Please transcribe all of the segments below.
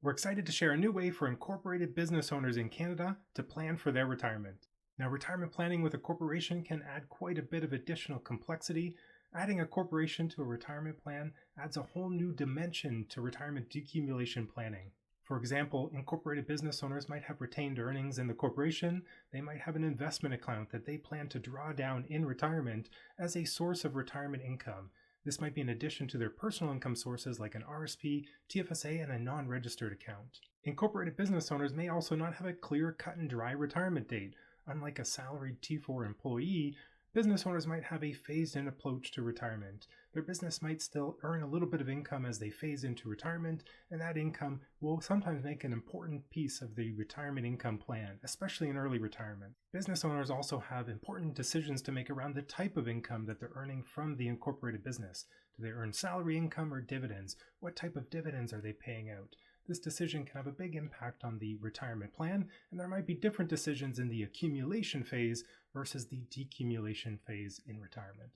We're excited to share a new way for incorporated business owners in Canada to plan for their retirement. Now, retirement planning with a corporation can add quite a bit of additional complexity. Adding a corporation to a retirement plan adds a whole new dimension to retirement decumulation planning. For example, incorporated business owners might have retained earnings in the corporation. They might have an investment account that they plan to draw down in retirement as a source of retirement income. This might be in addition to their personal income sources like an RSP, TFSA, and a non-registered account. Incorporated business owners may also not have a clear cut and dry retirement date. Unlike a salaried T4 employee, business owners might have a phased-in approach to retirement. Their business might still earn a little bit of income as they phase into retirement, and that income will sometimes make an important piece of the retirement income plan, especially in early retirement. Business owners also have important decisions to make around the type of income that they're earning from the incorporated business. Do they earn salary income or dividends? What type of dividends are they paying out? This decision can have a big impact on the retirement plan, and there might be different decisions in the accumulation phase versus the decumulation phase in retirement.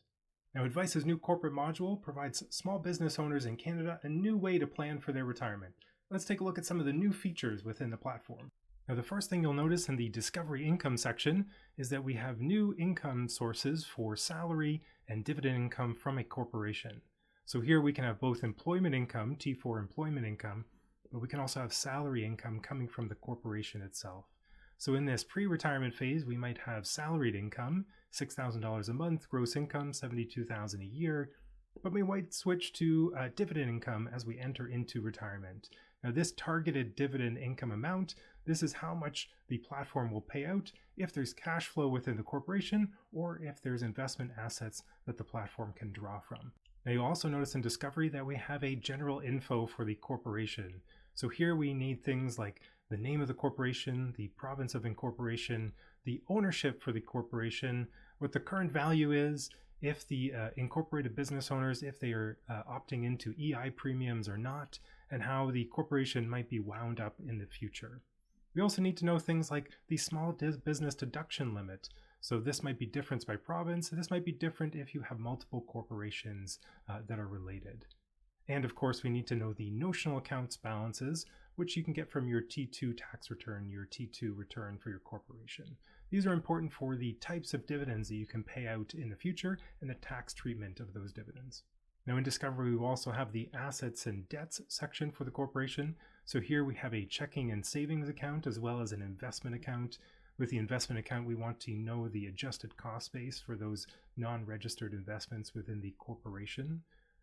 Now, Adviice's new corporate module provides small business owners in Canada a new way to plan for their retirement. Let's take a look at some of the new features within the platform. Now, the first thing you'll notice in the Discovery Income section is that we have new income sources for salary and dividend income from a corporation. So here we can have both employment income, T4 employment income, but we can also have salary income coming from the corporation itself. So in this pre-retirement phase, we might have salaried income, $6,000 a month, gross income, $72,000 a year, but we might switch to dividend income as we enter into retirement. Now, this targeted dividend income amount, this is how much the platform will pay out if there's cash flow within the corporation or if there's investment assets that the platform can draw from. Now, you'll also notice in Discovery that we have a general info for the corporation. So here we need things like the name of the corporation, the province of incorporation, the ownership for the corporation, what the current value is, if the incorporated business owners, if they are opting into EI premiums or not, and how the corporation might be wound up in the future. We also need to know things like the small business deduction limit. So this might be different by province. This might be different if you have multiple corporations that are related. And of course, we need to know the notional accounts balances, which you can get from your T2 tax return, your T2 return for your corporation. These are important for the types of dividends that you can pay out in the future and the tax treatment of those dividends. Now in Discovery, we also have the assets and debts section for the corporation. So here we have a checking and savings account as well as an investment account. With the investment account, we want to know the adjusted cost base for those non-registered investments within the corporation.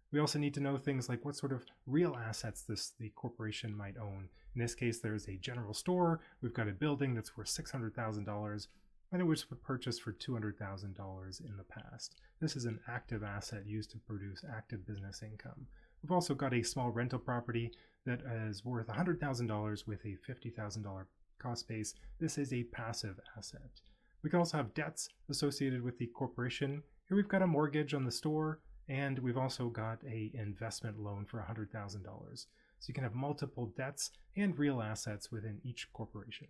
We also need to know things like what sort of real assets the corporation might own. In this case, there's a general store. We've got a building that's worth $600,000, and it was purchased for $200,000 in the past. This is an active asset used to produce active business income. We've also got a small rental property that is worth $100,000 with a $50,000 cost base. This is a passive asset. We can also have debts associated with the corporation. Here we've got a mortgage on the store, and we've also got an investment loan for $100,000. So you can have multiple debts and real assets within each corporation.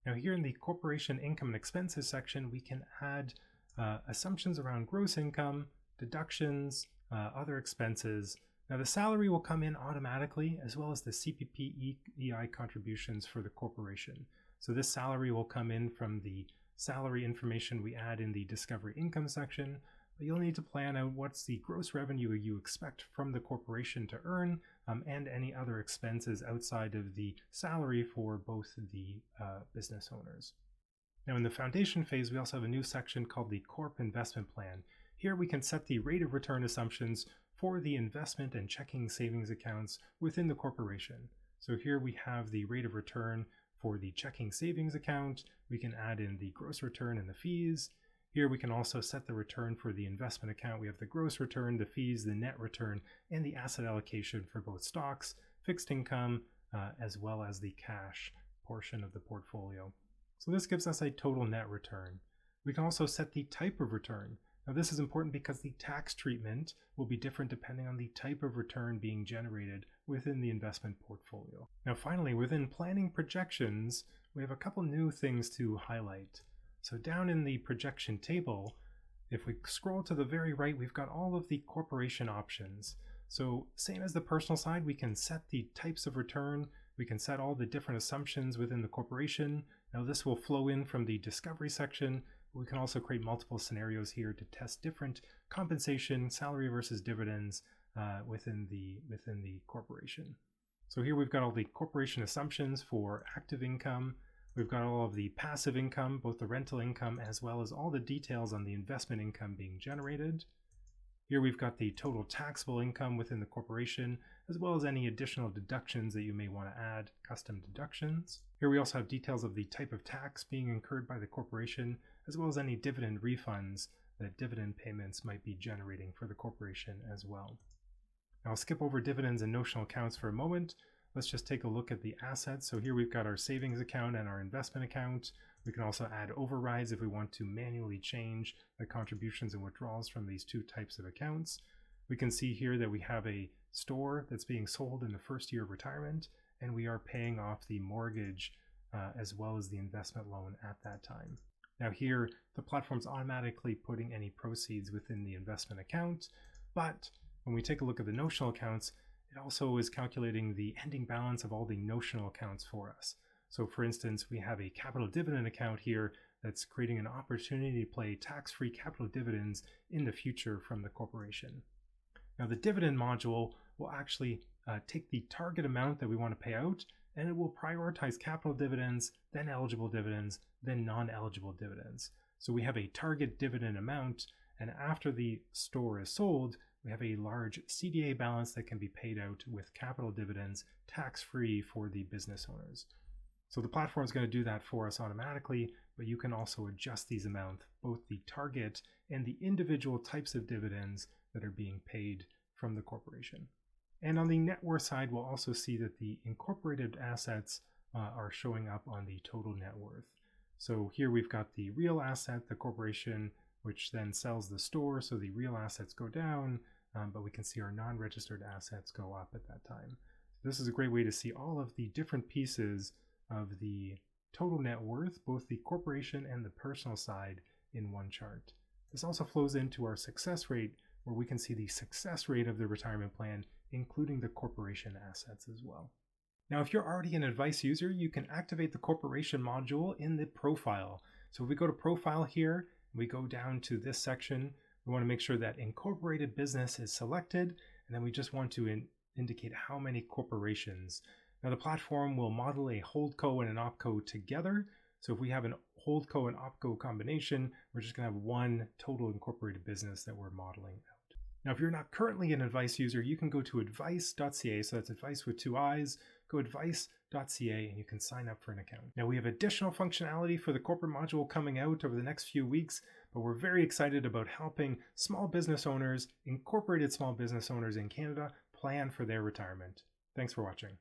Now here in the corporation income and expenses section, we can add assumptions around gross income, deductions, other expenses. Now the salary will come in automatically, as well as the CPP EI contributions for the corporation. So this salary will come in from the salary information we add in the Discovery Income section. But you'll need to plan out what's the gross revenue you expect from the corporation to earn, and any other expenses outside of the salary for both the business owners. Now in the foundation phase, we also have a new section called the Corp Investment Plan. Here we can set the rate of return assumptions for the investment and checking savings accounts within the corporation. So here we have the rate of return for the checking savings account. We can add in the gross return and the fees. Here we can also set the return for the investment account. We have the gross return, the fees, the net return, and the asset allocation for both stocks, fixed income, as well as the cash portion of the portfolio. So this gives us a total net return. We can also set the type of return. Now this is important because the tax treatment will be different depending on the type of return being generated within the investment portfolio. Now finally, within planning projections, we have a couple new things to highlight. So down in the projection table, if we scroll to the very right, we've got all of the corporation options. So same as the personal side, we can set the types of return. We can set all the different assumptions within the corporation. Now this will flow in from the discovery section. We can also create multiple scenarios here to test different compensation, salary versus dividends within the corporation. So here we've got all the corporation assumptions for active income. We've got all of the passive income, both the rental income as well as all the details on the investment income being generated. Here we've got the total taxable income within the corporation, as well as any additional deductions that you may want to add, custom deductions. Here we also have details of the type of tax being incurred by the corporation, as well as any dividend refunds that dividend payments might be generating for the corporation as well. Now I'll skip over dividends and notional accounts for a moment. Let's just take a look at the assets. So here we've got our savings account and our investment account. We can also add overrides if we want to manually change the contributions and withdrawals from these two types of accounts. We can see here that we have a store that's being sold in the first year of retirement, and we are paying off the mortgage as well as the investment loan at that time. Now here, the platform's automatically putting any proceeds within the investment account, but when we take a look at the notional accounts, it also is calculating the ending balance of all the notional accounts for us. So for instance, we have a capital dividend account here that's creating an opportunity to pay tax-free capital dividends in the future from the corporation. Now the dividend module will actually take the target amount that we want to pay out, and it will prioritize capital dividends, then eligible dividends, then non-eligible dividends. So we have a target dividend amount, and after the store is sold, we have a large CDA balance that can be paid out with capital dividends tax-free for the business owners. So the platform is going to do that for us automatically, but you can also adjust these amounts, both the target and the individual types of dividends that are being paid from the corporation. And on the net worth side, we'll also see that the incorporated assets are showing up on the total net worth. So here we've got the real asset, the corporation, which then sells the store, so the real assets go down, but we can see our non-registered assets go up at that time. So this is a great way to see all of the different pieces of the total net worth, both the corporation and the personal side, in one chart. This also flows into our success rate, where we can see the success rate of the retirement plan, including the corporation assets as well. Now, if you're already an Adviice user, you can activate the corporation module in the profile. So if we go to profile here, we go down to this section, we want to make sure that incorporated business is selected, and then we just want to indicate how many corporations. Now the platform will model a holdco and an opco together. So if we have an holdco and opco combination, we're just going to have one total incorporated business that we're modeling out. Now, if you're not currently an Adviice user, you can go to adviice.ca. So that's Adviice with 2 I's. Go adviice.ca and you can sign up for an account. Now we have additional functionality for the corporate module coming out over the next few weeks, but we're very excited about helping small business owners, incorporated small business owners in Canada, plan for their retirement. Thanks for watching.